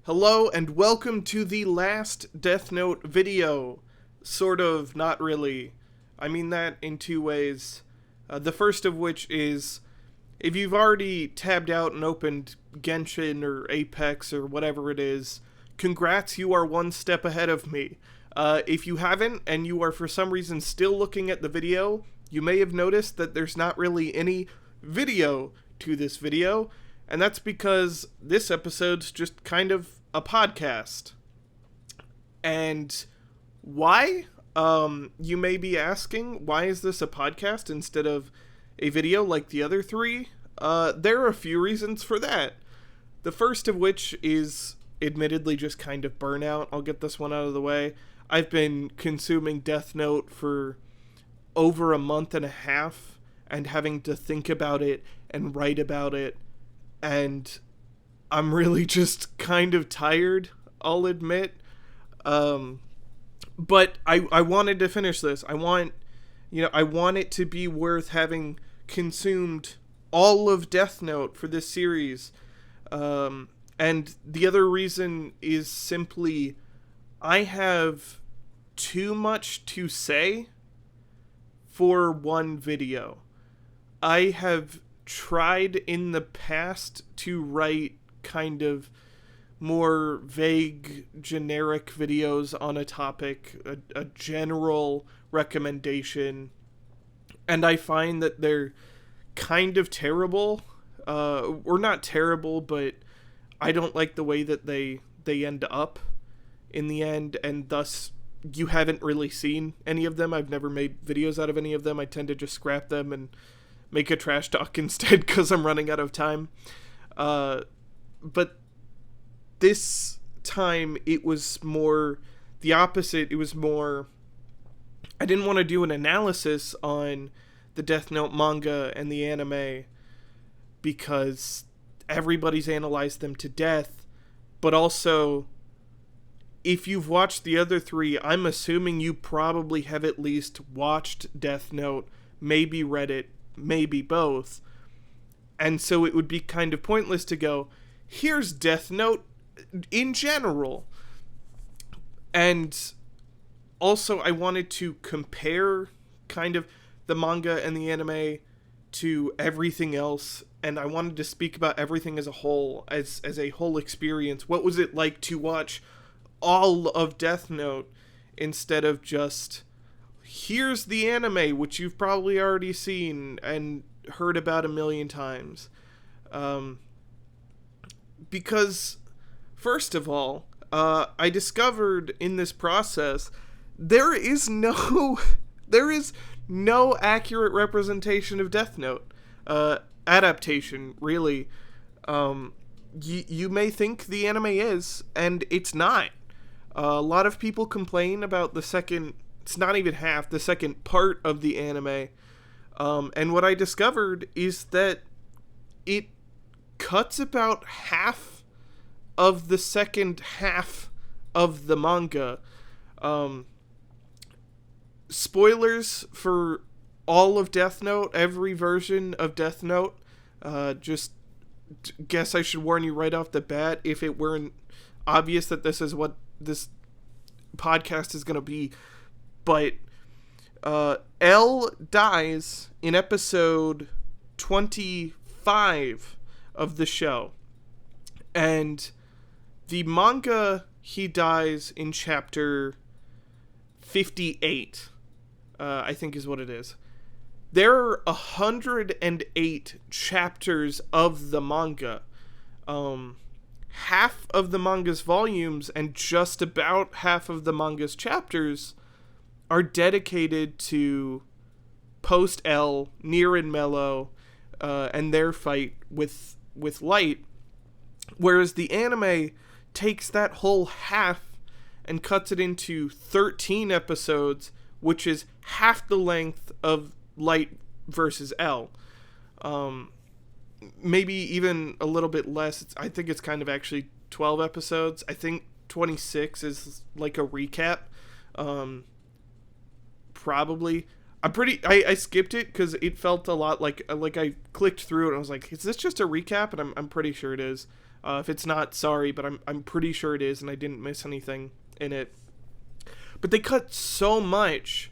Hello and welcome to the last Death Note video. Sort of, not really. I mean that in two ways. The first of which is, if you've already tabbed out and opened Genshin or Apex or whatever it is, congrats, you are one step ahead of me. If you haven't, and you are for some reason still looking at the video, you may have noticed that there's not really any video to this video, and that's because this episode's just kind of a podcast. And why? You may be asking, why is this a podcast instead of a video like the other three? There are a few reasons for that. The first of which is admittedly just kind of burnout. I'll get this one out of the way. I've been consuming Death Note for over a month and a half and having to think about it and write about it, and I'm really just kind of tired, I'll admit. But I wanted to finish this. I want it to be worth having consumed all of Death Note for this series. And the other reason is simply I have too much to say for one video. I have tried in the past to write kind of more vague, generic videos on a topic, a general recommendation, and I find that they're kind of terrible, or not terrible, but I don't like the way that they end up in the end, and thus you haven't really seen any of them. I've never made videos out of any of them. I tend to just scrap them and make a trash talk instead because I'm running out of time. But this time it was more the opposite. It was more, I didn't want to do an analysis on the Death Note manga and the anime because everybody's analyzed them to death, but also, if you've watched the other three, I'm assuming you probably have at least watched Death Note, maybe read it, maybe both. And so it would be kind of pointless to go, here's Death Note in general. And also I wanted to compare kind of the manga and the anime to everything else, and I wanted to speak about everything as a whole, as a whole experience. What was it like to watch all of Death Note instead of just, here's the anime, which you've probably already seen and heard about a million times. Because, first of all, I discovered in this process, there is no accurate representation of Death Note. Adaptation, really. You may think the anime is, and it's not. A lot of people complain about the second, it's not even half, the second part of the anime. And what I discovered is that it cuts about half of the second half of the manga. Spoilers for all of Death Note, every version of Death Note. Just guess I should warn you right off the bat if it weren't obvious that this is what this podcast is going to be. But L dies in episode 25 of the show. And the manga, he dies in chapter 58, I think is what it is. There are 108 chapters of the manga. Half of the manga's volumes and just about half of the manga's chapters are dedicated to post-L, Nier and Mello, and their fight with Light, whereas the anime takes that whole half and cuts it into 13 episodes, which is half the length of Light versus L. Maybe even a little bit less. I think it's kind of actually 12 episodes. I think 26 is like a recap. Probably. I skipped it because it felt a lot like I clicked through it and I was like, is this just a recap? And I'm pretty sure it is. If it's not, sorry, but I'm pretty sure it is, and I didn't miss anything in it. But they cut so much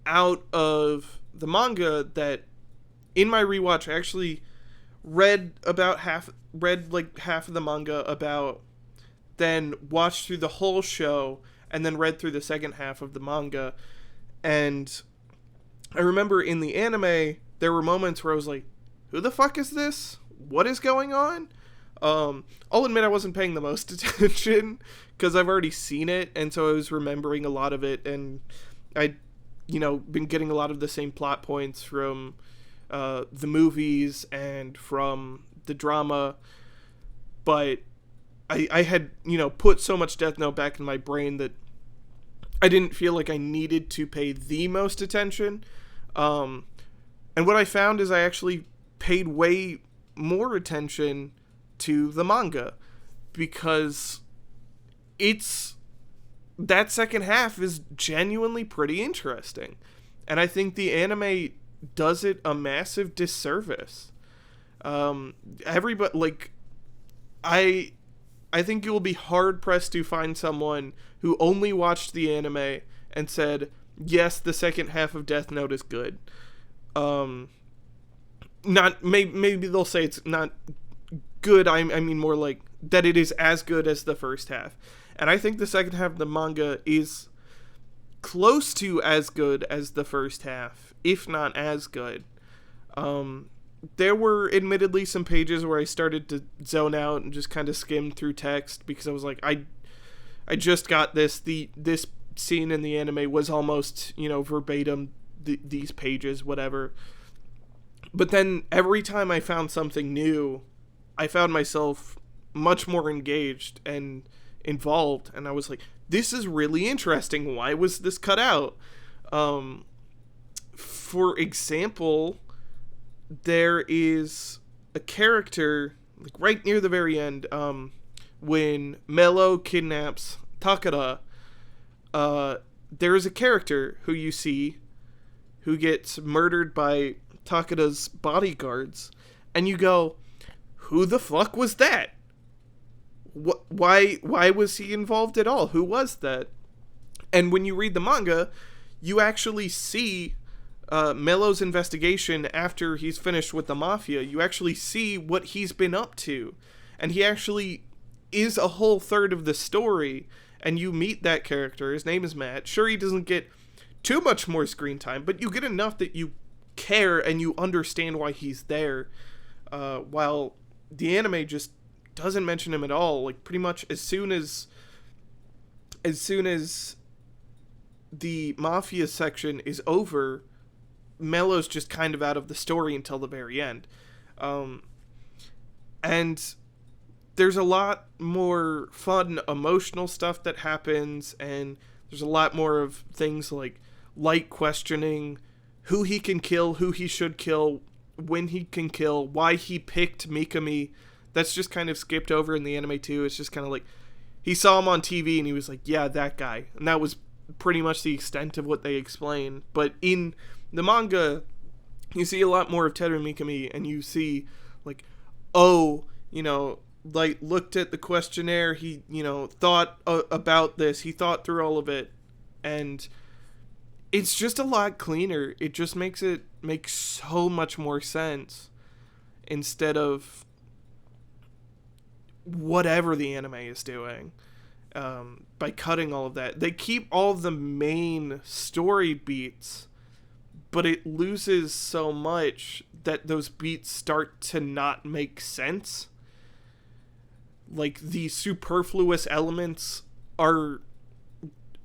out of the manga that in my rewatch I actually read like half of the manga about, then watched through the whole show, and then read through the second half of the manga. And I remember in the anime there were moments where I was like, who the fuck is this? What is going on? I'll admit I wasn't paying the most attention because I've already seen it, and so I was remembering a lot of it, and I'd, been getting a lot of the same plot points from the movies and from the drama, but I had, put so much Death Note back in my brain that I didn't feel like I needed to pay the most attention. And what I found is I actually paid way more attention to the manga, because that second half is genuinely pretty interesting, and I think the anime does it a massive disservice. Everybody, like, I think you will be hard pressed to find someone who only watched the anime and said, yes, the second half of Death Note is good. Not maybe they'll say it's not good. I mean more like that it is as good as the first half. And I think the second half of the manga is close to as good as the first half, if not as good. There were admittedly some pages where I started to zone out and just kind of skim through text, because I was like, I just got this. This scene in the anime was almost, verbatim these pages, whatever. But then every time I found something new, I found myself much more engaged and involved, and I was like, this is really interesting. Why was this cut out? For example, there is a character, like right near the very end, when Mello kidnaps Takara, there is a character who you see who gets murdered by Takara's bodyguards, and you go, who the fuck was that? Why was he involved at all? Who was that? And when you read the manga, you actually see Mello's investigation after he's finished with the Mafia. You actually see what he's been up to, and he actually is a whole third of the story, and you meet that character. His name is Matt. Sure, he doesn't get too much more screen time, but you get enough that you care and you understand why he's there, while the anime just doesn't mention him at all. Like, pretty much as soon as the Mafia section is over, Mello's just kind of out of the story until the very end. And there's a lot more fun, emotional stuff that happens, and there's a lot more of things like Light questioning who he can kill, who he should kill, when he can kill, why he picked Mikami. That's just kind of skipped over in the anime too. It's just kind of like, he saw him on TV and he was like, yeah, that guy. And that was pretty much the extent of what they explained. But in the manga, you see a lot more of Teru Mikami, and you see, like, like, looked at the questionnaire, he, thought about this, he thought through all of it, and it's just a lot cleaner. It just makes it make so much more sense, instead of whatever the anime is doing, by cutting all of that. They keep all the main story beats, but it loses so much that those beats start to not make sense. Like, the superfluous elements are,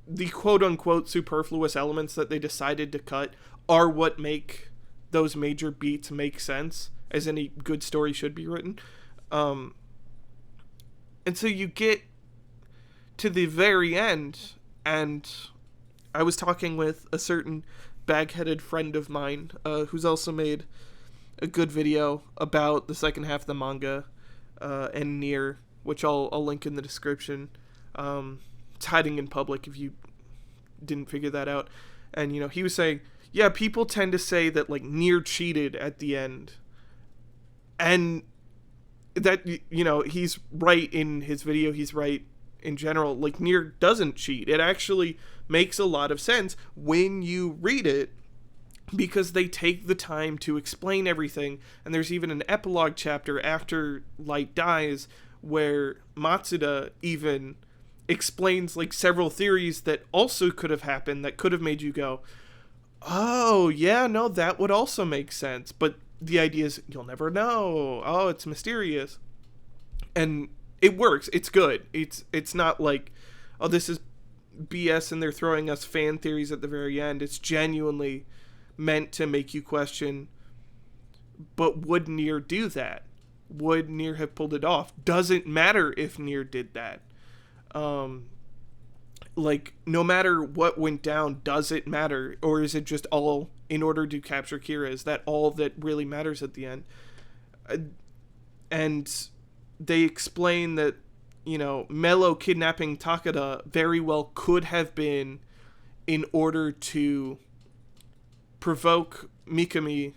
the quote-unquote superfluous elements that they decided to cut are what make those major beats make sense, as any good story should be written. And so you get to the very end, and I was talking with a certain bag-headed friend of mine, who's also made a good video about the second half of the manga, and Nier, which I'll link in the description. It's hiding in public if you didn't figure that out. And, he was saying, yeah, people tend to say that, like, Nier cheated at the end. And that, he's right in his video, he's right in general. Like, Nier doesn't cheat. It actually makes a lot of sense when you read it, because they take the time to explain everything. And there's even an epilogue chapter after Light dies where Matsuda even explains like several theories that also could have happened, that could have made you go, oh yeah, no, that would also make sense. But the idea is you'll never know. Oh, it's mysterious. And it works. It's good. It's not like, oh, this is BS and they're throwing us fan theories at the very end. It's genuinely meant to make you question, but would Nier do that? Would Nier have pulled it off? Doesn't matter if Nier did that. Like, no matter what went down, does it matter? Or is it just all in order to capture Kira? Is that all that really matters at the end? And they explain that, Mello kidnapping Takada very well could have been in order to provoke Mikami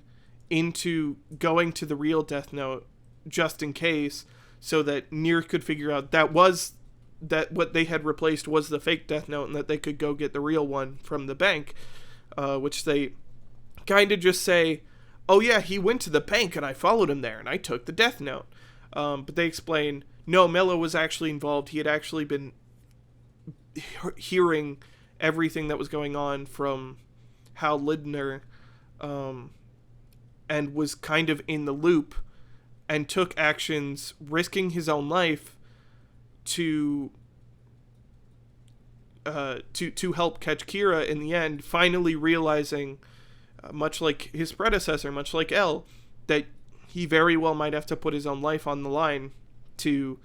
into going to the real Death Note, just in case, so that Nier could figure out that what they had replaced was the fake Death Note, and that they could go get the real one from the bank, which they kind of just say, oh yeah, he went to the bank and I followed him there and I took the Death Note. But they explain, no, Mello was actually involved. He had actually been hearing everything that was going on from Hal Lindner, and was kind of in the loop, and took actions, risking his own life to help catch Kira in the end, finally realizing, much like his predecessor, much like L, that he very well might have to put his own life on the line to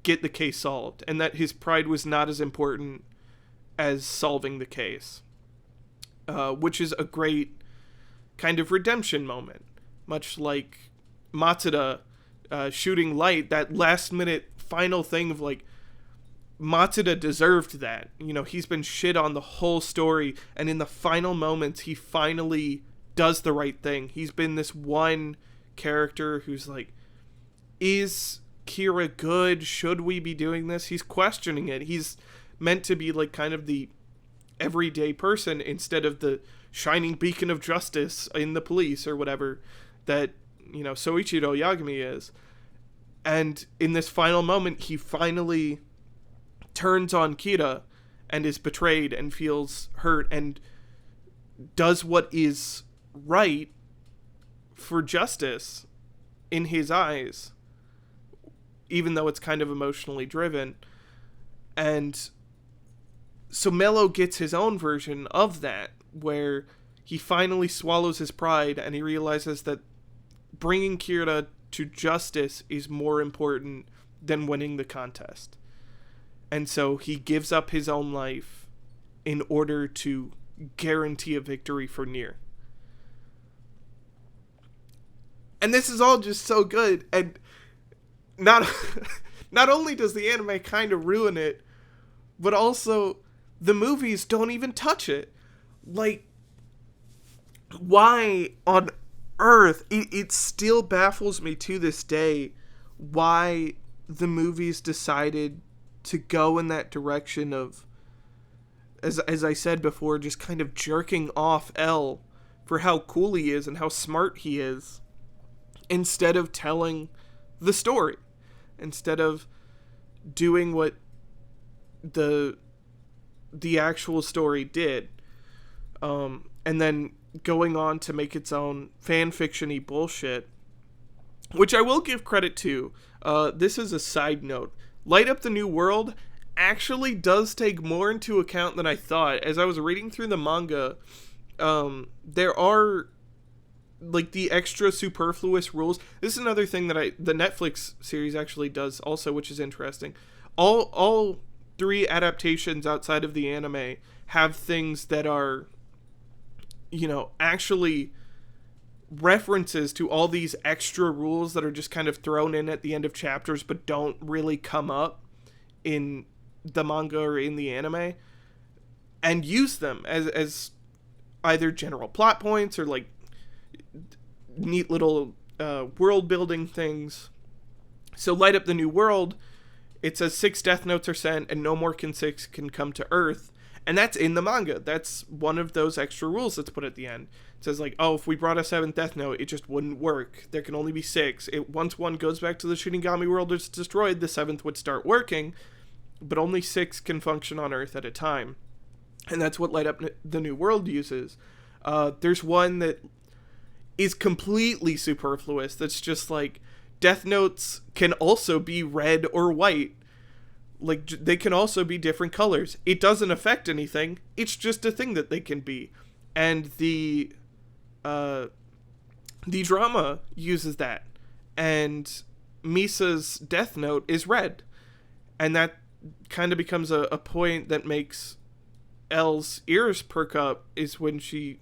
get the case solved, and that his pride was not as important as solving the case, which is a great kind of redemption moment, much like Matsuda shooting Light. That last minute final thing of like, Matsuda deserved that. He's been shit on the whole story, and in the final moments he finally does the right thing. He's been this one character who's like, is Kira good? Should we be doing this? He's questioning it. He's meant to be like kind of the everyday person instead of the shining beacon of justice in the police or whatever that, Soichiro Yagami is. And in this final moment, he finally turns on Kira and is betrayed and feels hurt and does what is right for justice in his eyes, even though it's kind of emotionally driven. And so Mello gets his own version of that, where he finally swallows his pride and he realizes that bringing Kira to justice is more important than winning the contest. And so he gives up his own life in order to guarantee a victory for Nier. And this is all just so good. And not only does the anime kind of ruin it, but also the movies don't even touch it. Like, why on earth? It still baffles me to this day why the movies decided to go in that direction of, as I said before, just kind of jerking off L for how cool he is and how smart he is, instead of telling the story, instead of doing what the actual story did, and then going on to make its own fan-fiction-y bullshit, which I will give credit to. This is a side note. Light Up the New World actually does take more into account than I thought. As I was reading through the manga, there are like the extra superfluous rules. This is another thing that the Netflix series actually does also, which is interesting. All three adaptations outside of the anime have things that are, actually references to all these extra rules that are just kind of thrown in at the end of chapters but don't really come up in the manga or in the anime, and use them as either general plot points or like neat little world building things. So Light Up the New World, it says 6 death notes are sent and no more can 6 can come to Earth. And that's in the manga. That's one of those extra rules that's put at the end. It says like, oh, if we brought a 7th death note, it just wouldn't work. There can only be 6. Once one goes back to the Shinigami world is destroyed, the 7th would start working, but only 6 can function on Earth at a time. And that's what Light Up the New World uses. There's one that is completely superfluous. That's just like, death notes can also be red or white. Like, they can also be different colors. It doesn't affect anything. It's just a thing that they can be. And the drama uses that. And Misa's death note is red. And that kind of becomes a point that makes Elle's ears perk up, is when she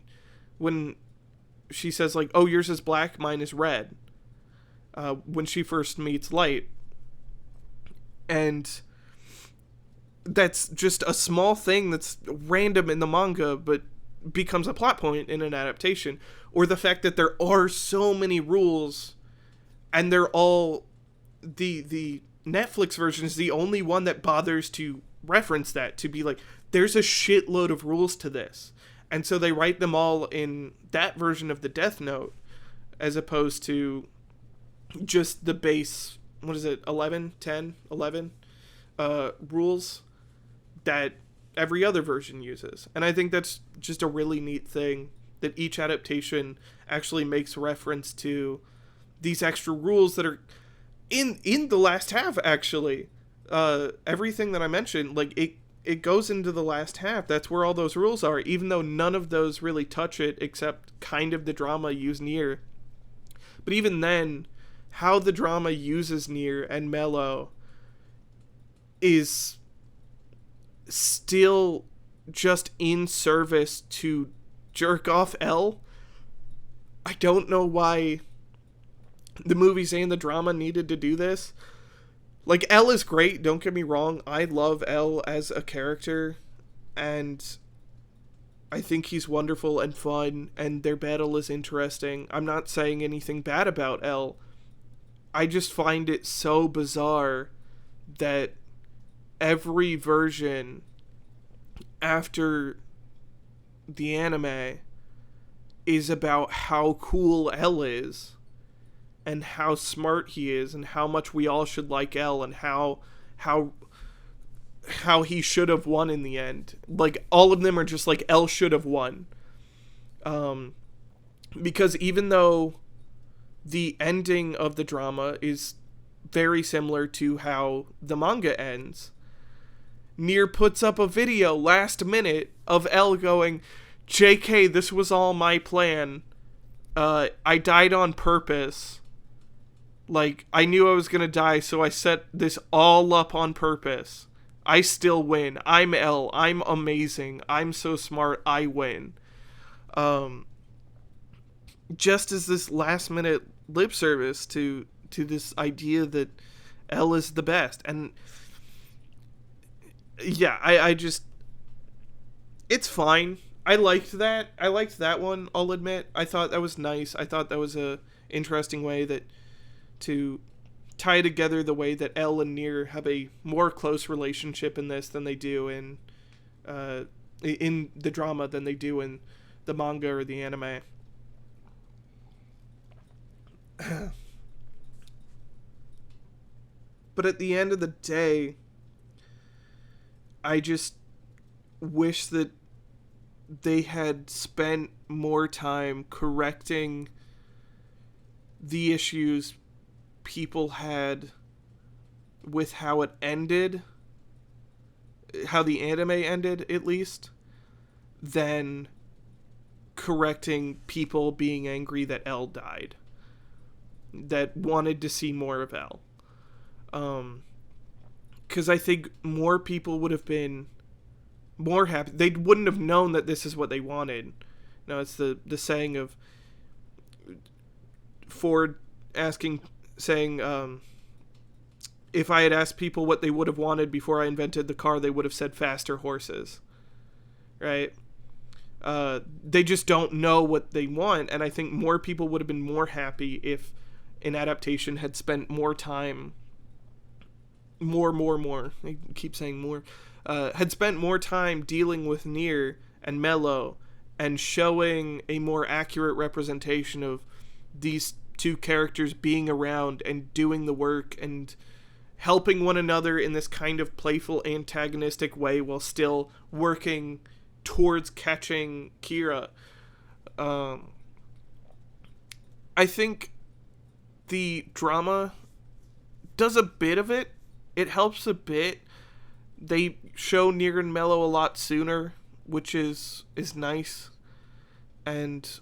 says like, oh, yours is black, mine is red. When she first meets Light. And that's just a small thing that's random in the manga, but becomes a plot point in an adaptation. Or the fact that there are so many rules, and they're all... The Netflix version is the only one that bothers to reference that, to be like, there's a shitload of rules to this. And so they write them all in that version of the Death Note, as opposed to just the base, 11 rules that every other version uses. And I think that's just a really neat thing, that each adaptation actually makes reference to these extra rules that are in the last half, actually. Everything that I mentioned, like, it goes into the last half. That's where all those rules are, even though none of those really touch it, except kind of the drama use Nier. But even then, how the drama uses Nier and Mello is still just in service to jerk off L. I don't know why the movies and the drama needed to do this. Like, L is great, don't get me wrong. I love L as a character, and I think he's wonderful and fun, and their battle is interesting. I'm not saying anything bad about L. I just find it so bizarre that every version after the anime is about how cool L is, and how smart he is, and how much we all should like L, and how he should have won in the end. Like, all of them are just like, L should have won. Because even though the ending of the drama is very similar to how the manga ends, Nier puts up a video last minute of L going, JK, this was all my plan. I died on purpose. Like, I knew I was gonna die, so I set this all up on purpose. I still win. I'm L. I'm amazing. I'm so smart. I win. Just as this last minute lip service to this idea that L is the best. And yeah, I just, it's fine. I liked that. I liked that one, I'll admit. I thought that was nice. I thought that was a interesting way to tie together the way that L and Nier have a more close relationship in this than they do in the drama than they do in the manga or the anime. But at the end of the day, I just wish that they had spent more time correcting the issues people had with how it ended, how the anime ended, at least, than correcting people being angry that L died, that wanted to see more of L. Because I think more people would have been more happy. They wouldn't have known that this is what they wanted. No, it's the saying of Ford saying, if I had asked people what they would have wanted before I invented the car, they would have said faster horses. Right? They just don't know what they want, and I think more people would have been more happy if an adaptation had spent more time more. I keep saying more. Had spent more time dealing with Nier and Mello and showing a more accurate representation of these two characters being around and doing the work and helping one another in this kind of playful antagonistic way while still working towards catching Kira. I think the drama does a bit of it. It helps a bit. They show Nier and Mello a lot sooner, which is nice and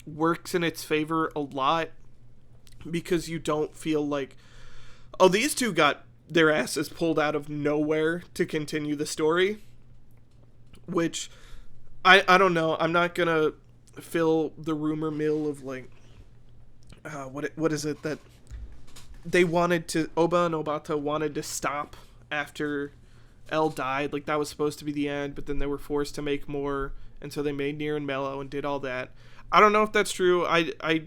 works in its favor a lot, because you don't feel like, oh, these two got their asses pulled out of nowhere to continue the story, which I don't know. I'm not gonna fill the rumor mill of like what is it that they wanted to, Oba and Obata wanted to stop after L died, like that was supposed to be the end, but then they were forced to make more, and so they made Nier and Mello and did all that. I don't know if that's true. I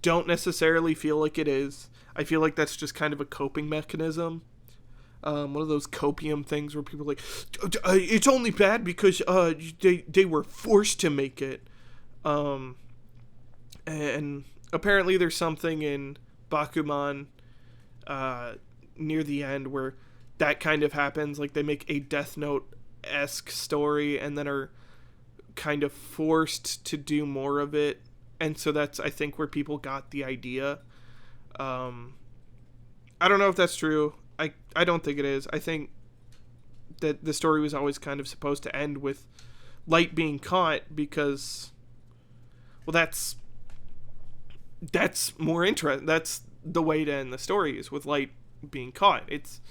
don't necessarily feel like it is. I feel like that's just kind of a coping mechanism. One of those copium things where people are like, it's only bad because they were forced to make it. And apparently there's something in Bakuman near the end where that kind of happens. Like they make a Death Note-esque story and then are kind of forced to do more of it. And so that's, I think, where people got the idea. I don't know if that's true. I don't think it is. I think that the story was always kind of supposed to end with Light being caught because, well, that's more interesting. That's the way to end the story, is with Light being caught. It's,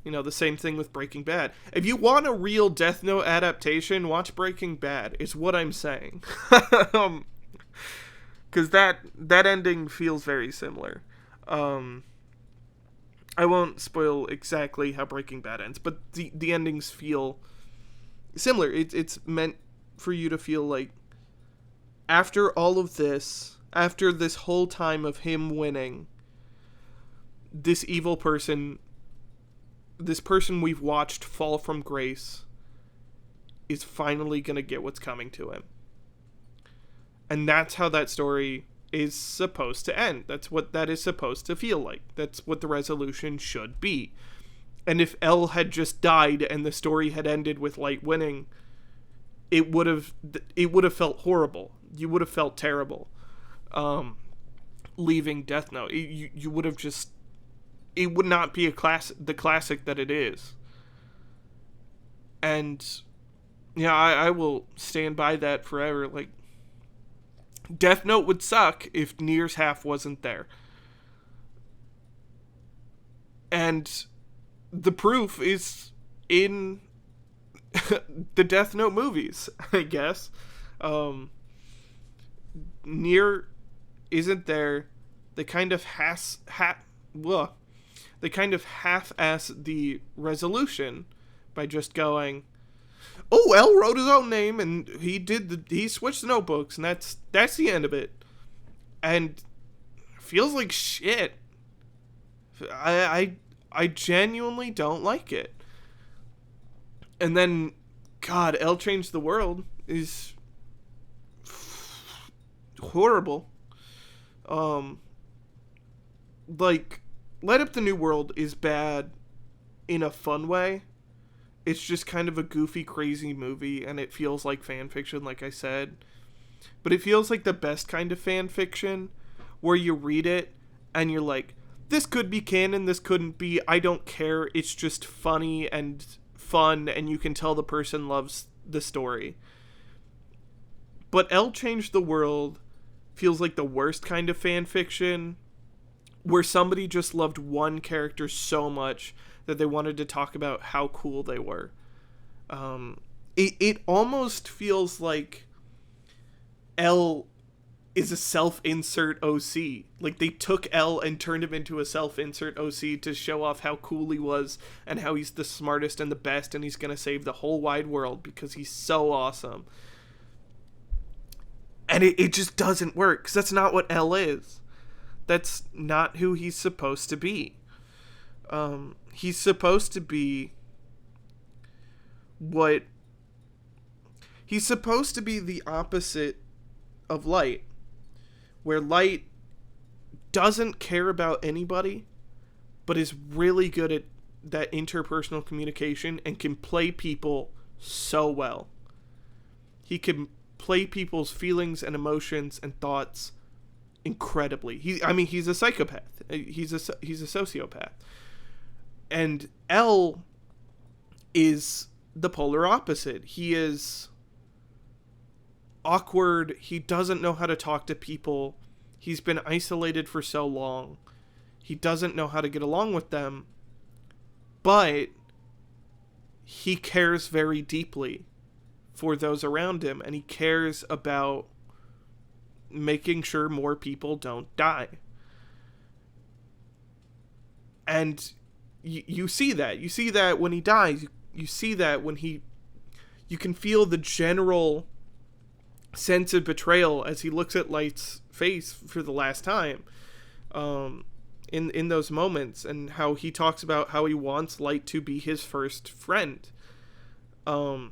the same thing with Breaking Bad. If you want a real Death Note adaptation, watch Breaking Bad, is what I'm saying. Because that ending feels very similar. I won't spoil exactly how Breaking Bad ends, but the endings feel similar. It's meant for you to feel like after all of this, after this whole time of him winning, this evil person, this person we've watched fall from grace, is finally going to get what's coming to him. And that's how that story is supposed to end. That's what that is supposed to feel like. That's what the resolution should be. And if L had just died and the story had ended with Light winning, it would have felt horrible. You would have felt terrible. Leaving Death Note, you would have just, it would not be the classic that it is. And yeah, I will stand by that forever. Like, Death Note would suck if Nier's half wasn't there. And the proof is in the Death Note movies, I guess. Nier isn't there. They kind of half-ass the resolution by just going, oh, L wrote his own name and he switched the notebooks, and that's the end of it. And feels like shit. I genuinely don't like it. And then, God, L Changed the World is horrible. Like, Light Up the New World is bad in a fun way. It's just kind of a goofy, crazy movie, and it feels like fan fiction, like I said. But it feels like the best kind of fan fiction, where you read it, and you're like, this could be canon, this couldn't be, I don't care, it's just funny and fun, and you can tell the person loves the story. But L Changed the World feels like the worst kind of fan fiction, where somebody just loved one character so much that they wanted to talk about how cool they were. It almost feels like L is a self-insert OC. Like, they took L and turned him into a self-insert OC to show off how cool he was and how he's the smartest and the best and he's gonna save the whole wide world because he's so awesome. And it just doesn't work, because that's not what L is. That's not who he's supposed to be. He's supposed to be what... He's supposed to be the opposite of Light, where Light doesn't care about anybody, but is really good at that interpersonal communication and can play people so well. He can play people's feelings and emotions and thoughts incredibly. He's a psychopath. He's a sociopath. And L is the polar opposite. He is awkward. He doesn't know how to talk to people. He's been isolated for so long. He doesn't know how to get along with them. But he cares very deeply for those around him, and he cares about making sure more people don't die. And you see that. You see that when he dies. You see that when you can feel the general sense of betrayal as he looks at Light's face for the last time. In those moments, and how he talks about how he wants Light to be his first friend. And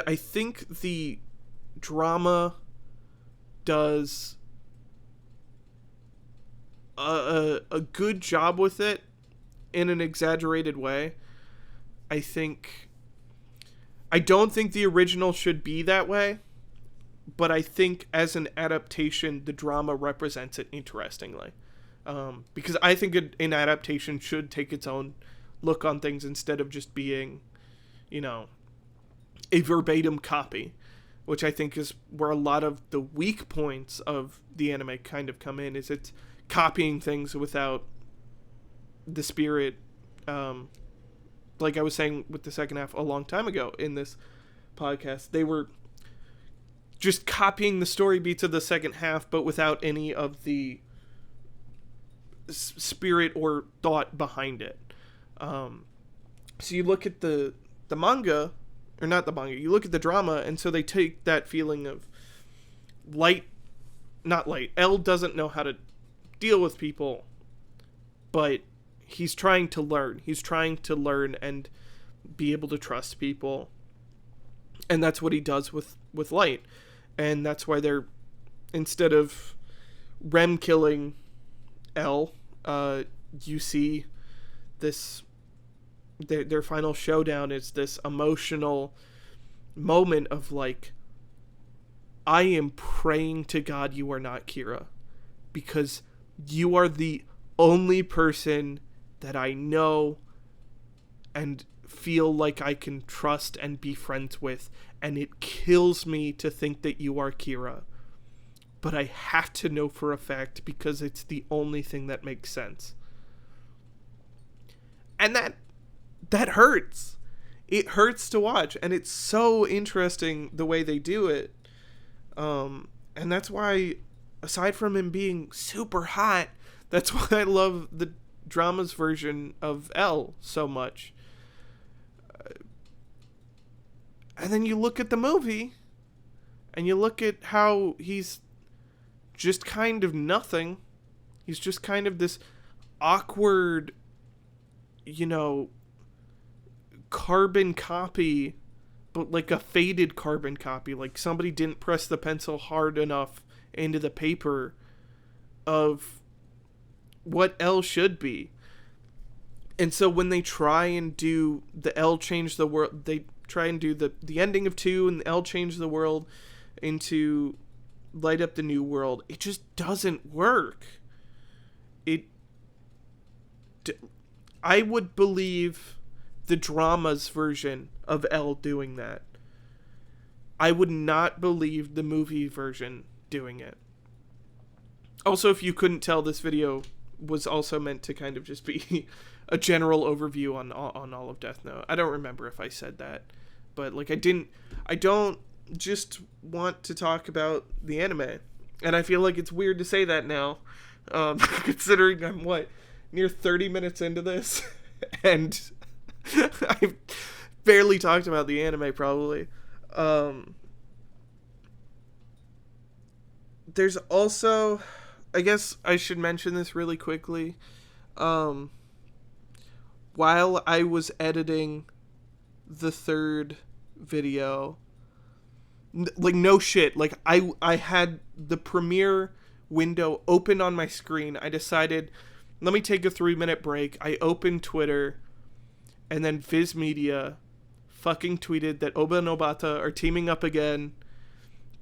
I think the drama does a good job with it in an exaggerated way. I don't think the original should be that way, but I think as an adaptation, the drama represents it interestingly. Because I think an adaptation should take its own look on things instead of just being, a verbatim copy, which I think is where a lot of the weak points of the anime kind of come in, is it's copying things without the spirit, like I was saying with the second half a long time ago in this podcast. They were just copying the story beats of the second half, but without any of the spirit or thought behind it. So you look at the manga, or not the manga, you look at the drama, and so they take that feeling of L doesn't know how to deal with people, but he's trying to learn. He's trying to learn and be able to trust people. And that's what he does with Light. And that's why they're, instead of Rem killing L, you see this, their final showdown is this emotional moment of like, I am praying to God you are not Kira, because you are the only person that I know and feel like I can trust and be friends with, and it kills me to think that you are Kira. But I have to know for a fact because it's the only thing that makes sense. And that hurts. It hurts to watch, and it's so interesting the way they do it. And that's why, aside from him being super hot, that's why I love the drama's version of L so much. And then you look at the movie, and you look at how he's just kind of nothing. He's just kind of this awkward, carbon copy, but like a faded carbon copy. Like somebody didn't press the pencil hard enough into the paper of what L should be. And so when they try and do the L change the world, they try and do the ending of 2 and L change the world into light up the new world, it just doesn't work. I would believe the drama's version of L doing that. I would not believe the movie version doing it. Also, if you couldn't tell, this video was also meant to kind of just be a general overview on all of Death Note. I don't remember if I said that, but like I don't just want to talk about the anime, and I feel like it's weird to say that now, considering I'm near 30 minutes into this, and I've barely talked about the anime probably. There's also, I guess I should mention this really quickly. um, while I was editing the third video, like, no shit, like, I had the Premiere window open on my screen. I decided, let me take a 3-minute break. I opened Twitter, and then Viz Media fucking tweeted that Oba and Obata are teaming up again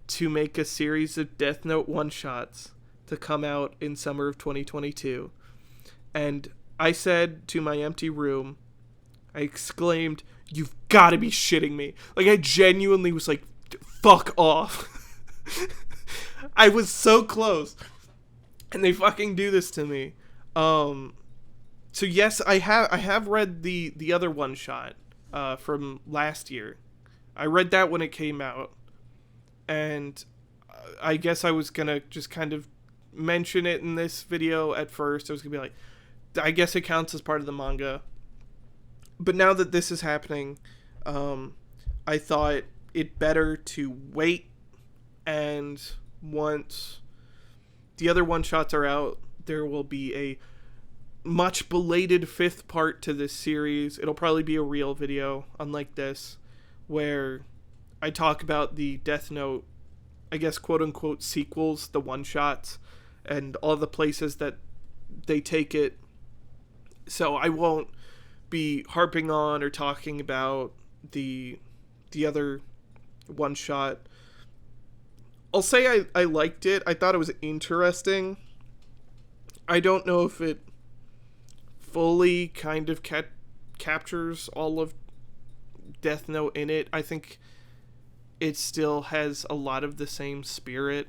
to make a series of Death Note one-shots to come out in summer of 2022. And I said to my empty room, I exclaimed, "You've got to be shitting me." Like, I genuinely was like, fuck off. I was so close. And they fucking do this to me. So yes, I have read the other one shot from last year. I read that when it came out. And I guess I was going to just kind of mention it in this video at first. I was going to be like, I guess it counts as part of the manga. But now that this is happening, I thought it better to wait, and once the other one-shots are out, there will be a much belated 5th part to this series. It'll probably be a real video, unlike this, where I talk about the Death Note, I guess, quote-unquote sequels, the one-shots, and all the places that they take it. So I won't be harping on or talking about the other one-shot. I'll say I liked it. I thought it was interesting. I don't know if it fully kind of captures all of Death Note in it. I think it still has a lot of the same spirit.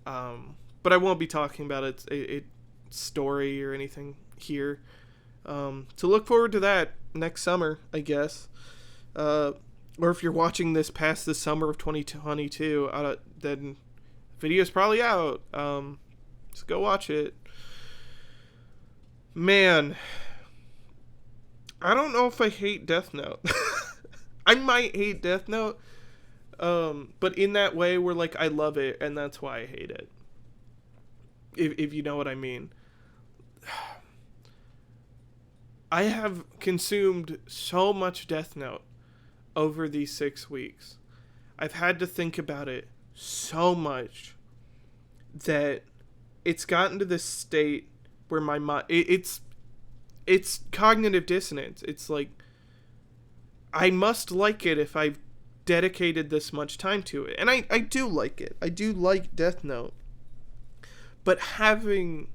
But I won't be talking about its story or anything here. To look forward to that next summer, I guess. Or if you're watching this past the summer of 2022, then the video's probably out. Just go watch it. Man, I don't know if I hate Death Note. I might hate Death Note, but in that way where, like, I love it, and that's why I hate it. If you know what I mean. I have consumed so much Death Note over these 6 weeks. I've had to think about it so much that it's gotten to this state where my mind, it's cognitive dissonance. It's like, I must like it if I've dedicated this much time to it. And I do like it. I do like Death Note. But having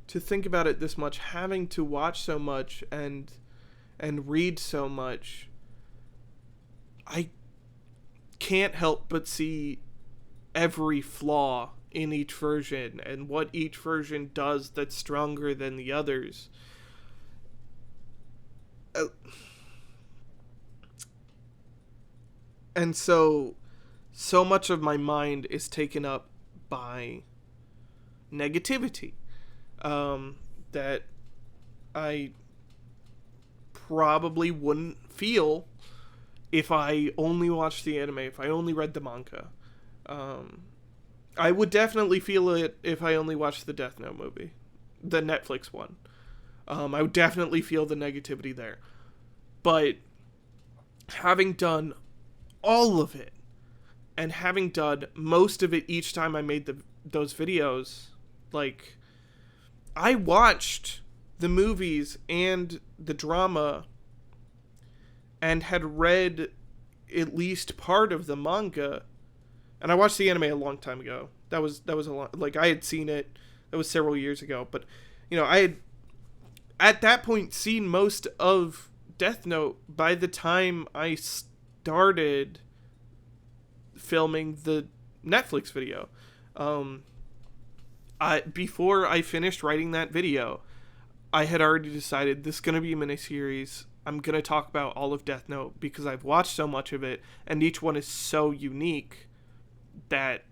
to think about it this much, having to watch so much and read so much, I can't help but see every flaw in each version and what each version does that's stronger than the others. And so much of my mind is taken up by negativity that I probably wouldn't feel if I only watched the anime, if I only read the manga. I would definitely feel it if I only watched the Death Note movie, the Netflix one. I would definitely feel the negativity there. But having done all of it, and having done most of it each time I made those videos, like, I watched the movies and the drama and had read at least part of the manga. And I watched the anime a long time ago. That was a long, like, I had seen it. That was several years ago. But, you know, I had, at that point, seen most of Death Note by the time I started filming the Netflix video. Before I finished writing that video, I had already decided this is going to be a miniseries. I'm going to talk about all of Death Note because I've watched so much of it, and each one is so unique that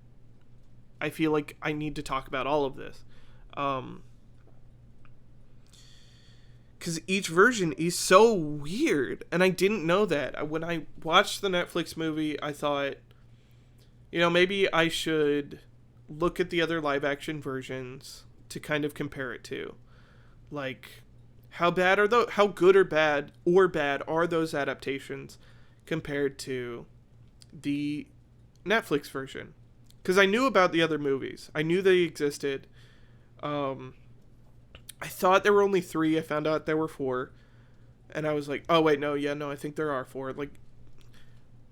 I feel like I need to talk about all of this. Because each version is so weird, and I didn't know that. When I watched the Netflix movie, I thought, you know, maybe I should look at the other live-action versions to kind of compare it to. Like, how bad are those? How good or bad are those adaptations compared to the Netflix version? Because I knew about the other movies. I knew they existed. I thought there were only 3. I found out there were 4. And I was like, oh, wait, no, I think there are 4. Like,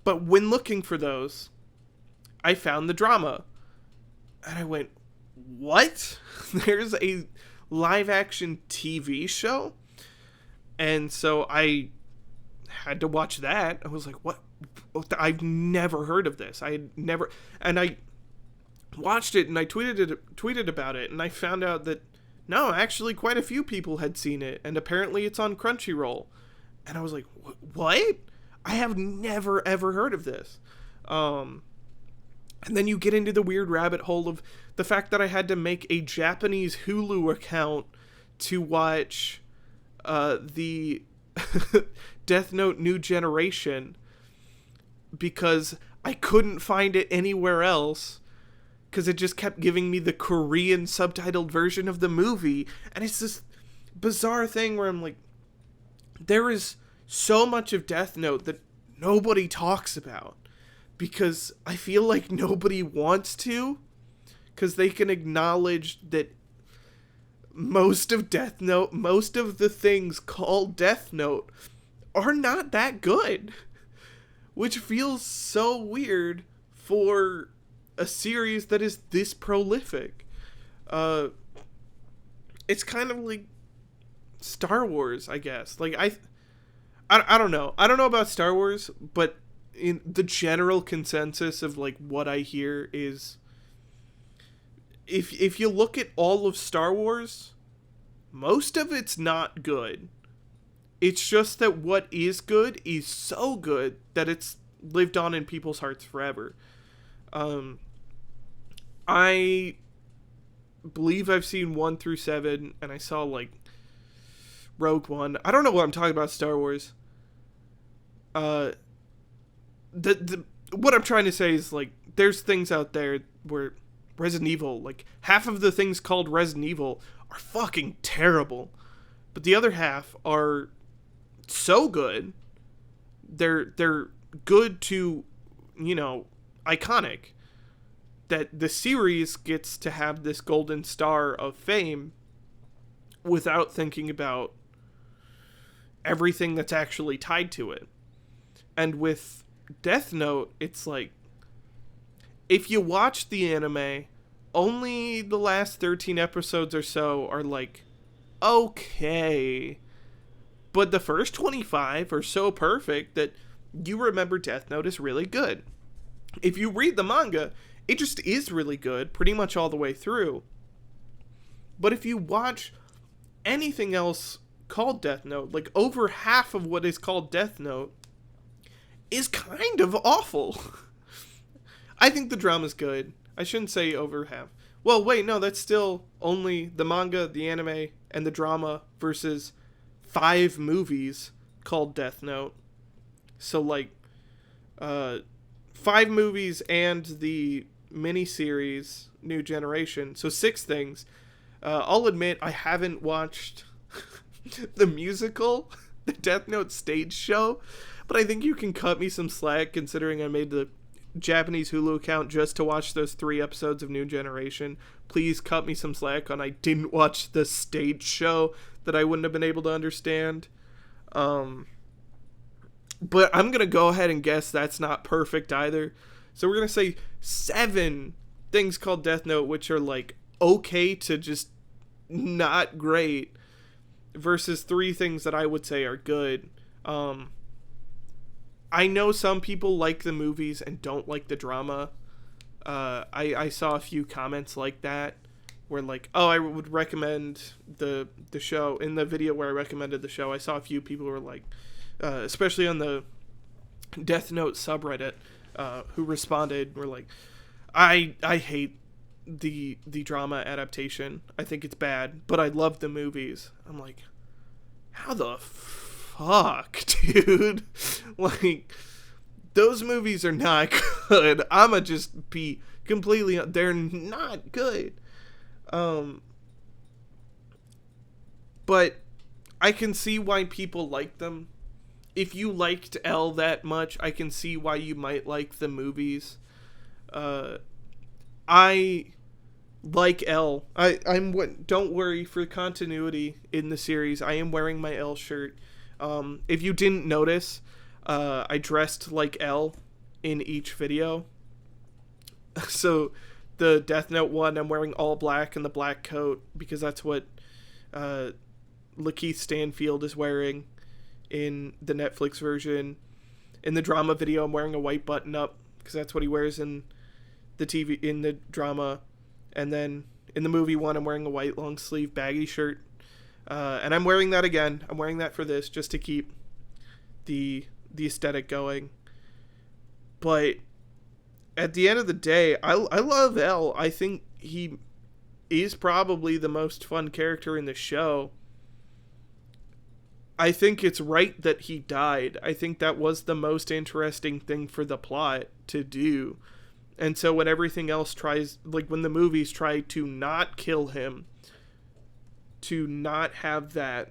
but when looking for those, I found the drama. And I went, what? There's a live-action TV show? And so I had to watch that. I was like, what? I've never heard of this. I had never... And I watched it, and I tweeted about it, and I found out that, no, actually quite a few people had seen it, and apparently it's on Crunchyroll. And I was like, what? I have never, ever heard of this. And then you get into the weird rabbit hole of the fact that I had to make a Japanese Hulu account to watch the Death Note New Generation because I couldn't find it anywhere else because it just kept giving me the Korean subtitled version of the movie. And it's this bizarre thing where I'm like, there is so much of Death Note that nobody talks about because I feel like nobody wants to, because they can acknowledge that most of Death Note, most of the things called Death Note are not that good, which feels so weird for a series that is this prolific. It's kind of like Star Wars, I guess. Like, I don't know. I don't know about Star Wars, but in the general consensus of like what I hear is if you look at all of Star Wars, most of it's not good. It's just that what is good is so good that it's lived on in people's hearts forever. I believe I've seen 1 through 7, and I saw like Rogue One. I don't know what I'm talking about Star Wars. What I'm trying to say is like there's things out there where Resident Evil, like half of the things called Resident Evil are fucking terrible, but the other half are so good. They're good to, iconic, that the series gets to have this golden star of fame without thinking about everything that's actually tied to it. And with Death Note, it's like, if you watch the anime, only the last 13 episodes or so are like, okay. But the first 25 are so perfect that you remember Death Note is really good. If you read the manga, it just is really good pretty much all the way through. But if you watch anything else called Death Note, like over half of what is called Death Note is kind of awful. I think the drama's good. I shouldn't say over half. Well, wait, no, that's still only the manga, the anime, and the drama versus 5 movies called Death Note. So, like, 5 movies and the miniseries New Generation. So 6 things. I'll admit I haven't watched the musical, the Death Note stage show, but I think you can cut me some slack considering I made the Japanese Hulu account just to watch those 3 episodes of New Generation. Please cut me some slack on I didn't watch the stage show that I wouldn't have been able to understand. But I'm going to go ahead and guess that's not perfect either. So we're going to say 7 things called Death Note, which are like okay to just not great, versus 3 things that I would say are good. I know some people like the movies and don't like the drama. I saw a few comments like that where like, oh, I would recommend the show. In the video where I recommended the show, I saw a few people who were like, especially on the Death Note subreddit, who responded were like, I hate the drama adaptation. I think it's bad, but I love the movies. I'm like, how the fuck, dude? Like, those movies are not good. I'ma just be they're not good. But I can see why people like them. If you liked L that much, I can see why you might like the movies. I like L. Don't worry, for continuity in the series, I am wearing my L shirt. If you didn't notice, I dressed like L in each video. So the Death Note one, I'm wearing all black and the black coat because that's what Lakeith Stanfield is wearing in the Netflix version. In the drama video, I'm wearing a white button up because that's what he wears in the TV in the drama. And then in the movie one, I'm wearing a white long sleeve baggy shirt. And I'm wearing that again. I'm wearing that for this just to keep the aesthetic going. But at the end of the day, I love L. I think he is probably the most fun character in the show. I think it's right that he died. I think that was the most interesting thing for the plot to do. And so when everything else tries, like when the movies try to not kill him, to not have that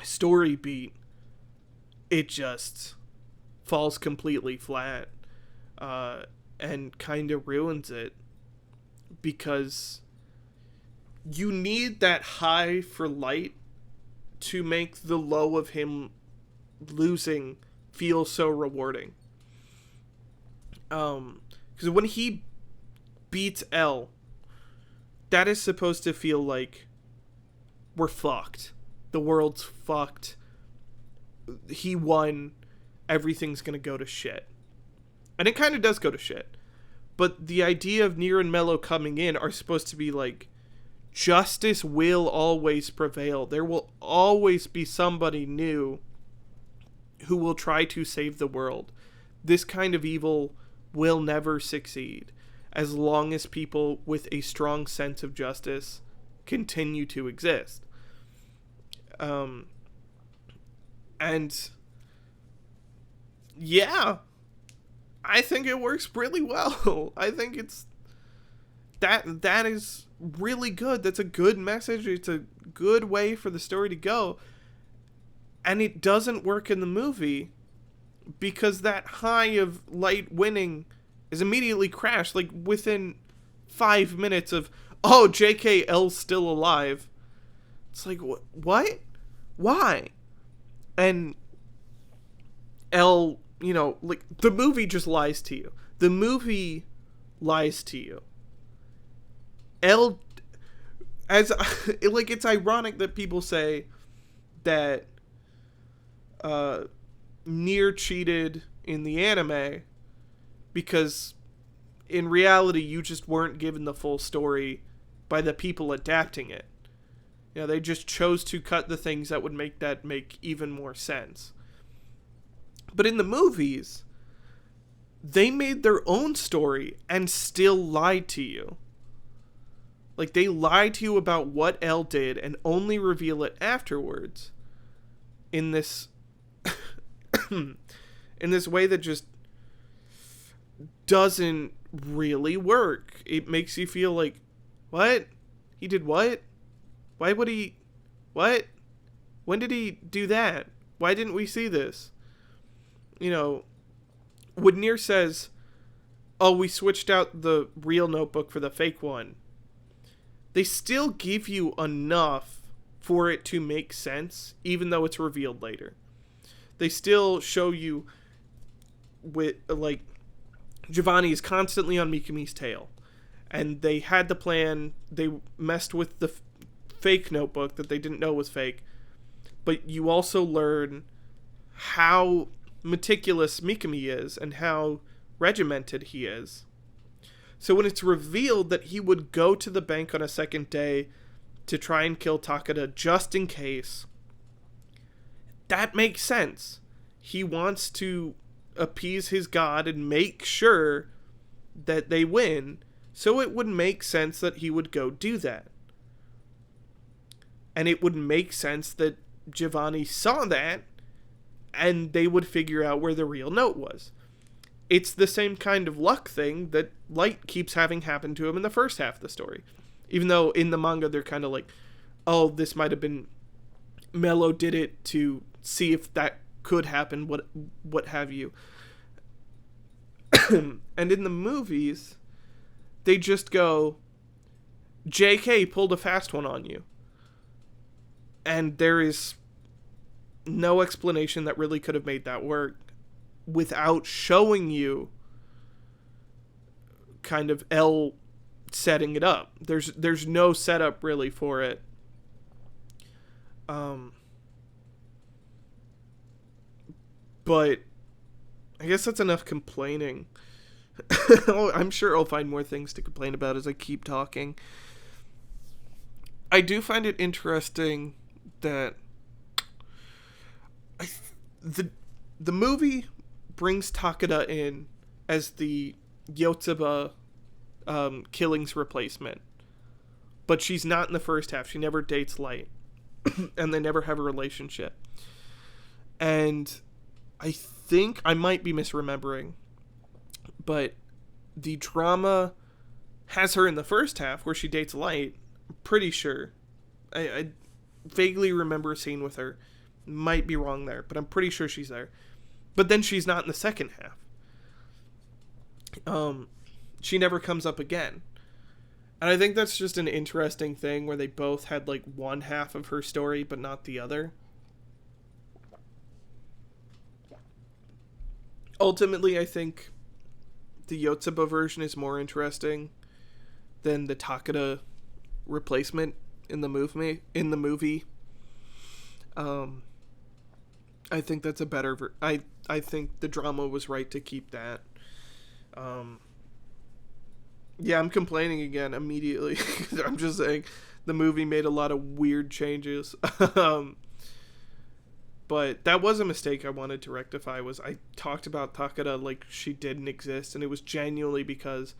story beat, it just falls completely flat and kind of ruins it, because you need that high for Light to make the low of him losing feel so rewarding. Because when he beats L, that is supposed to feel like we're fucked. The world's fucked. He won. Everything's gonna go to shit. And it kind of does go to shit. But the idea of Nier and Mello coming in are supposed to be like, justice will always prevail. There will always be somebody new who will try to save the world. This kind of evil will never succeed as long as people with a strong sense of justice continue to exist. And yeah, I think it works really well. I think it's that is really good. That's a good message. It's a good way for the story to go. And it doesn't work in the movie because that high of Light winning is immediately crashed. Like within 5 minutes of, oh, JKL's still alive. It's like, what? Why? And L, like the movie just lies to you. The movie lies to you. L, as like, it's ironic that people say that Nier cheated in the anime because in reality you just weren't given the full story by the people adapting it. They just chose to cut the things that would make even more sense. But in the movies, they made their own story and still lied to you. Like, they lie to you about what L did and only reveal it afterwards in this in this way that just doesn't really work. It makes you feel like, what? He did what? Why would he? What? When did he do that? Why didn't we see this? When Nier says, oh, we switched out the real notebook for the fake one, they still give you enough for it to make sense, even though it's revealed later. They still show you with, like, Giovanni is constantly on Mikumi's tail. And they had the plan, they messed with the fake notebook that they didn't know was fake. But you also learn how meticulous Mikumi is and how regimented he is. So when it's revealed that he would go to the bank on a second day to try and kill Takada just in case, that makes sense. He wants to appease his god and make sure that they win, so it would make sense that he would go do that. And it would make sense that Giovanni saw that and they would figure out where the real note was. It's the same kind of luck thing that Light keeps having happen to him in the first half of the story. Even though in the manga they're kind of like, oh, this might have been Mello did it to see if that could happen, what have you. And in the movies, they just go, JK pulled a fast one on you. And there is no explanation that really could have made that work without showing you kind of L setting it up. There's no setup really for it. But I guess that's enough complaining. I'm sure I'll find more things to complain about as I keep talking. I do find it interesting that the movie brings Takeda in as the Yotsuba Killing's replacement. But she's not in the first half. She never dates Light. And they never have a relationship. And I think, I might be misremembering, but the drama has her in the first half where she dates Light. I'm pretty sure. I vaguely remember a scene with her. Might be wrong there, but I'm pretty sure she's there. But then she's not in the second half. She never comes up again. And I think that's just an interesting thing where they both had like one half of her story but not the other. Ultimately, I think the Yotsuba version is more interesting than the Takeda replacement in the movie. I think that's a better I think the drama was right to keep that. Yeah, I'm complaining again immediately. I'm just saying the movie made a lot of weird changes. But that was a mistake I wanted to rectify, was I talked about Takeda like she didn't exist, and it was genuinely because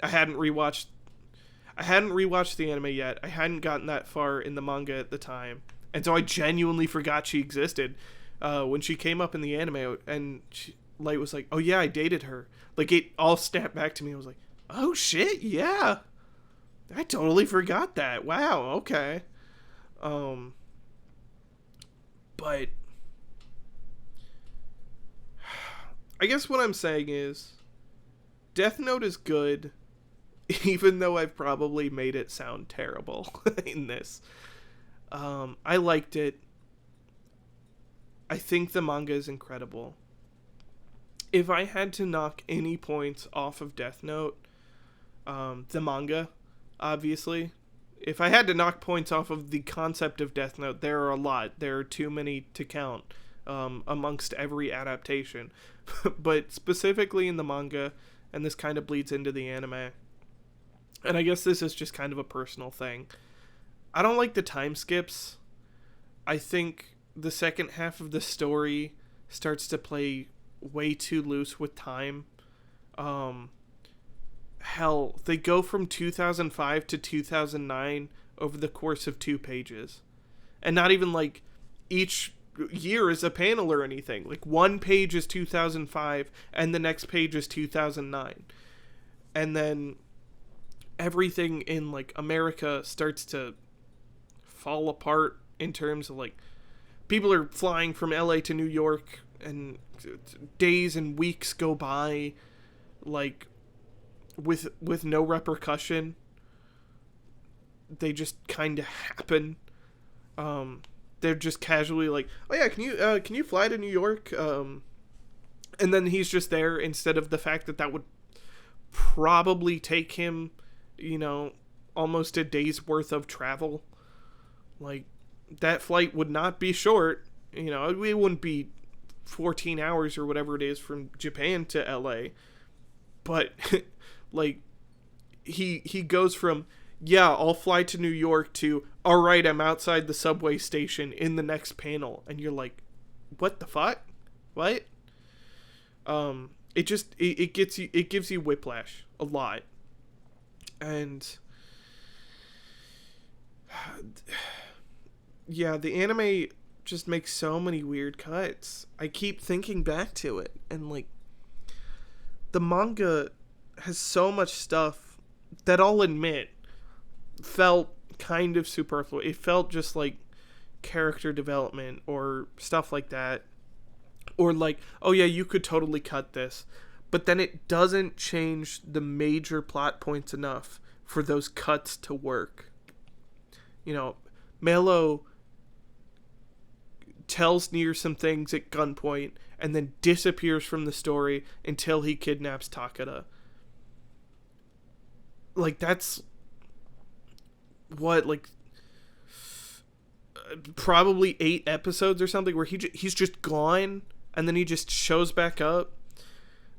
I hadn't rewatched the anime yet. I hadn't gotten that far in the manga at the time. And so I genuinely forgot she existed. When she came up in the anime and Light was like, oh yeah, I dated her. Like, it all snapped back to me. I was like, oh shit, yeah. I totally forgot that. Wow, okay. But I guess what I'm saying is Death Note is good, even though I've probably made it sound terrible in this. I liked it. I think the manga is incredible. If I had to knock any points off of Death Note, the manga, obviously. If I had to knock points off of the concept of Death Note, there are a lot. There are too many to count amongst every adaptation. But specifically in the manga, and this kind of bleeds into the anime, and I guess this is just kind of a personal thing, I don't like the time skips. I think the second half of the story starts to play way too loose with time. Hell, they go from 2005 to 2009 over the course of 2 pages. And not even like each year is a panel or anything. Like, one page is 2005 and the next page is 2009. And then everything in like America starts to fall apart in terms of like people are flying from LA to New York and days and weeks go by like with no repercussion. They just kind of happen. They're just casually like, oh yeah, can you fly to New York? And then he's just there, instead of the fact that would probably take him, almost a day's worth of travel. Like, that flight would not be short. It wouldn't be 14 hours or whatever it is from Japan to LA. But like, he goes from, yeah, I'll fly to New York, to, all right, I'm outside the subway station in the next panel. And you're like, what the fuck? What? It gives you whiplash a lot. And yeah, the anime just makes so many weird cuts. I keep thinking back to it, and like, the manga has so much stuff that I'll admit felt kind of superfluous. It felt just like character development or stuff like that. Or like, oh yeah, you could totally cut this. But then it doesn't change the major plot points enough for those cuts to work. You know, Mello tells Nier some things at gunpoint and then disappears from the story until he kidnaps Takeda. Like, that's what, like, probably 8 episodes or something where he's just gone and then he just shows back up.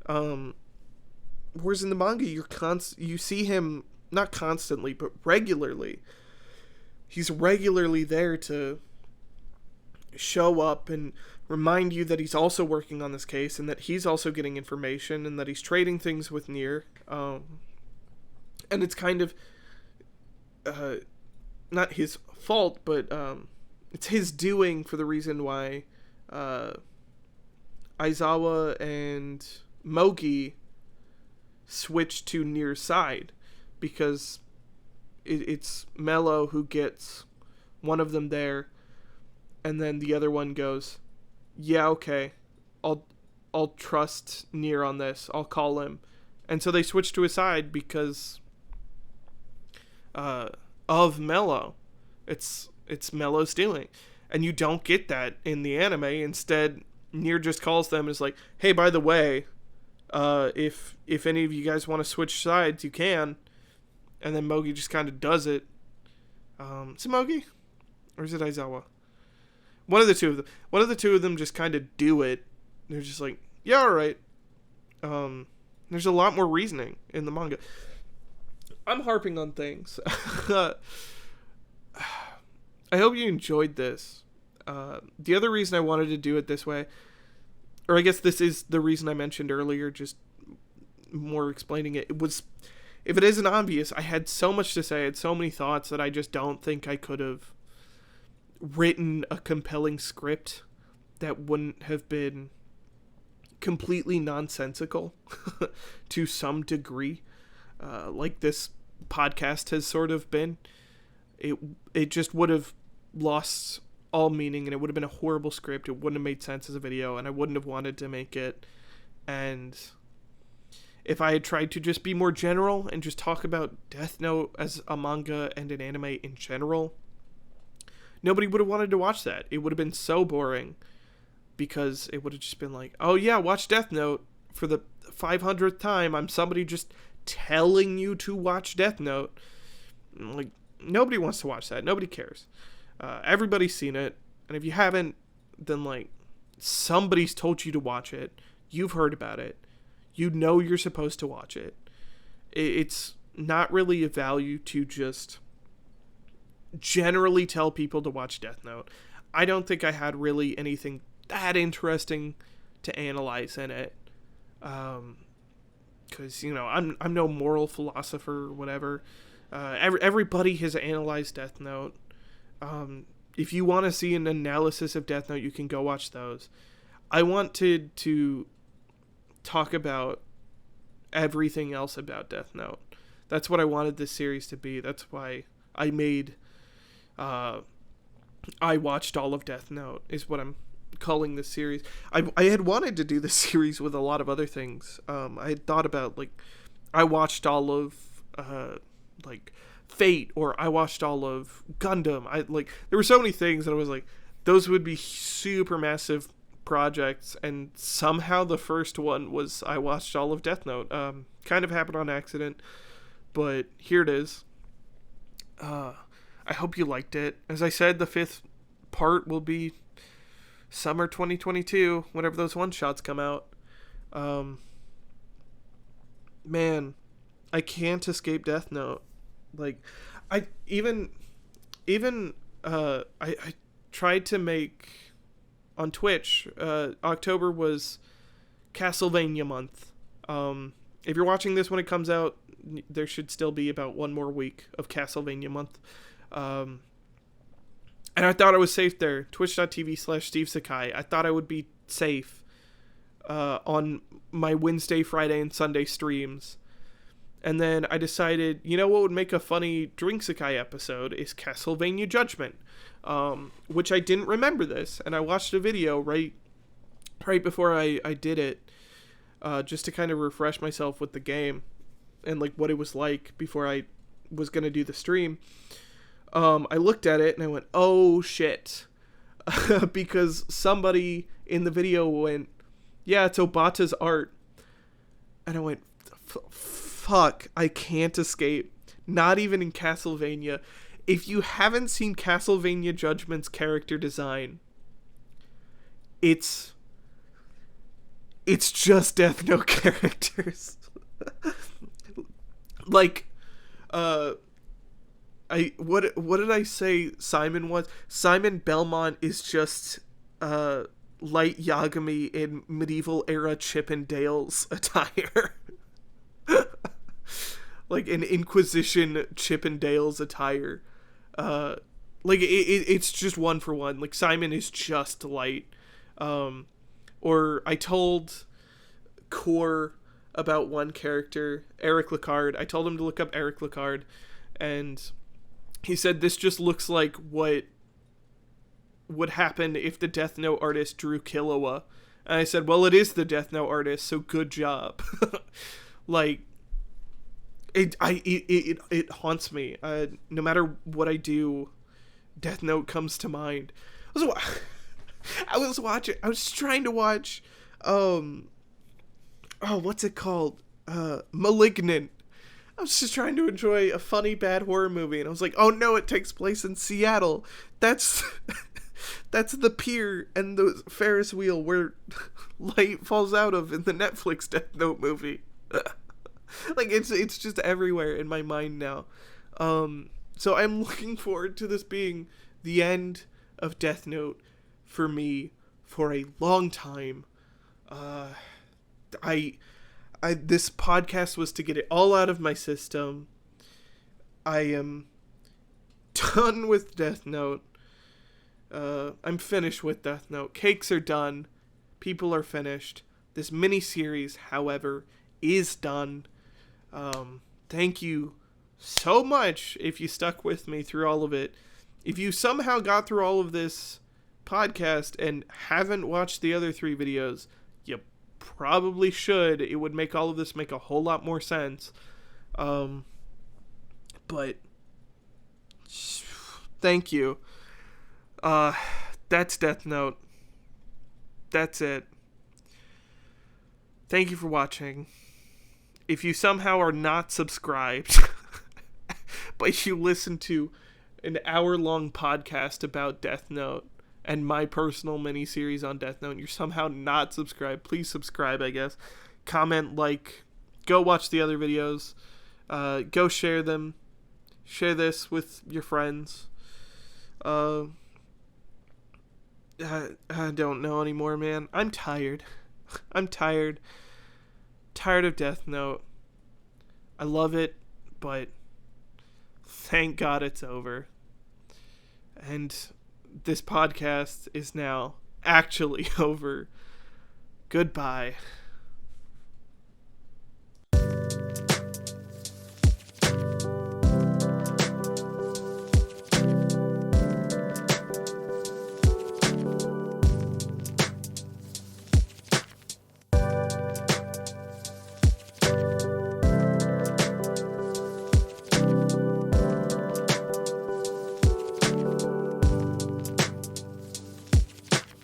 Whereas in the manga, you see him not constantly but regularly. He's regularly there to show up and remind you that he's also working on this case and that he's also getting information and that he's trading things with Nier. And it's kind of not his fault, but it's his doing for the reason why Aizawa and Mogi switched to Nier's side, because it's Mello who gets one of them there, and then the other one goes, yeah, okay, I'll trust Nier on this, I'll call him. And so they switch to his side because of Mello. It's Mello's doing. And you don't get that in the anime. Instead, Nier just calls them and is like, hey, by the way, if any of you guys want to switch sides, you can. And then Mogi just kind of does it. Is it Mogi? Or is it Aizawa? One of the two of them. One of the two of them just kind of do it. They're just like, yeah, alright. There's a lot more reasoning in the manga. I'm harping on things. I hope you enjoyed this. The other reason I wanted to do it this way, or I guess this is the reason I mentioned earlier, just more explaining it, was, if it isn't obvious, I had so much to say, I had so many thoughts that I just don't think I could have written a compelling script that wouldn't have been completely nonsensical to some degree, like this podcast has sort of been. It just would have lost all meaning, and it would have been a horrible script. It wouldn't have made sense as a video, and I wouldn't have wanted to make it. And if I had tried to just be more general and just talk about Death Note as a manga and an anime in general, nobody would have wanted to watch that. It would have been so boring, because it would have just been like, oh yeah, watch Death Note for the 500th time. I'm somebody just telling you to watch Death Note. Like, nobody wants to watch that. Nobody cares. Everybody's seen it. And if you haven't, then like, somebody's told you to watch it. You've heard about it. You know you're supposed to watch it. It's not really a value to just generally tell people to watch Death Note. I don't think I had really anything that interesting to analyze in it. Because, you know, I'm no moral philosopher or whatever. Everybody has analyzed Death Note. If you want to see an analysis of Death Note, you can go watch those. I wanted to talk about everything else about Death Note. That's what I wanted this series to be. That's why I made I watched all of Death Note, is what I'm calling this series. I had wanted to do this series with a lot of other things. I had thought about, like, I watched all of like Fate, or I watched all of Gundam. There were so many things that I was like, those would be super massive projects, and somehow the first one was I watched all of Death Note. Kind of happened on accident, but here it is. I hope you liked it. As I said, the 5th part will be summer 2022, whenever those one-shots come out. Man, I can't escape Death Note. Like, I tried to make, on Twitch, October was Castlevania month. If you're watching this when it comes out, there should still be about one more week of Castlevania month. And I thought I was safe there. Twitch.tv/SteveSekai. I thought I would be safe on my Wednesday, Friday, and Sunday streams. And then I decided, you know what would make a funny SteveSekai episode is Castlevania Judgment, which I didn't remember this, and I watched a video right before I did it, just to kind of refresh myself with the game and like what it was like before I was gonna do the stream. I looked at it and I went, oh shit, because somebody in the video went, yeah, it's Obata's art, and I went, fuck, I can't escape. Not even in Castlevania. If you haven't seen Castlevania Judgment's character design, it's just Death Note characters. Like, what did I say Simon was? Simon Belmont is just Light Yagami in medieval era Chippendales attire. Like an Inquisition Chippendales attire. Like it's just one for one. Like Simon is just Light. Or I told Core about one character, Eric Lecard. I told him to look up Eric Lecard, and he said this just looks like what would happen if the Death Note artist drew Killua. And I said, well, it is the Death Note artist, so good job. Like, it haunts me. No matter what I do, Death Note comes to mind. I was trying to watch, what's it called? Malignant. I was just trying to enjoy a funny, bad horror movie, and I was like, oh no, it takes place in Seattle. That's the pier and the Ferris wheel where Light falls out of in the Netflix Death Note movie. Like, it's just everywhere in my mind now. So I'm looking forward to this being the end of Death Note for me for a long time. This podcast was to get it all out of my system. I am done with Death Note. I'm finished with Death Note. Cakes are done. People are finished. This mini-series, however, is done. Thank you so much if you stuck with me through all of it. If you somehow got through all of this podcast and haven't watched the other 3 videos, you probably should. It would make all of this make a whole lot more sense. But thank you. That's Death Note. That's it. Thank you for watching. If you somehow are not subscribed, but you listen to an hour-long podcast about Death Note and my personal mini-series on Death Note, and you're somehow not subscribed, please subscribe, I guess. Comment, like, go watch the other videos. Go share them. Share this with your friends. I don't know anymore, man. I'm tired. I'm tired. Tired of Death Note. I love it, but thank God it's over. And this podcast is now actually over. Goodbye.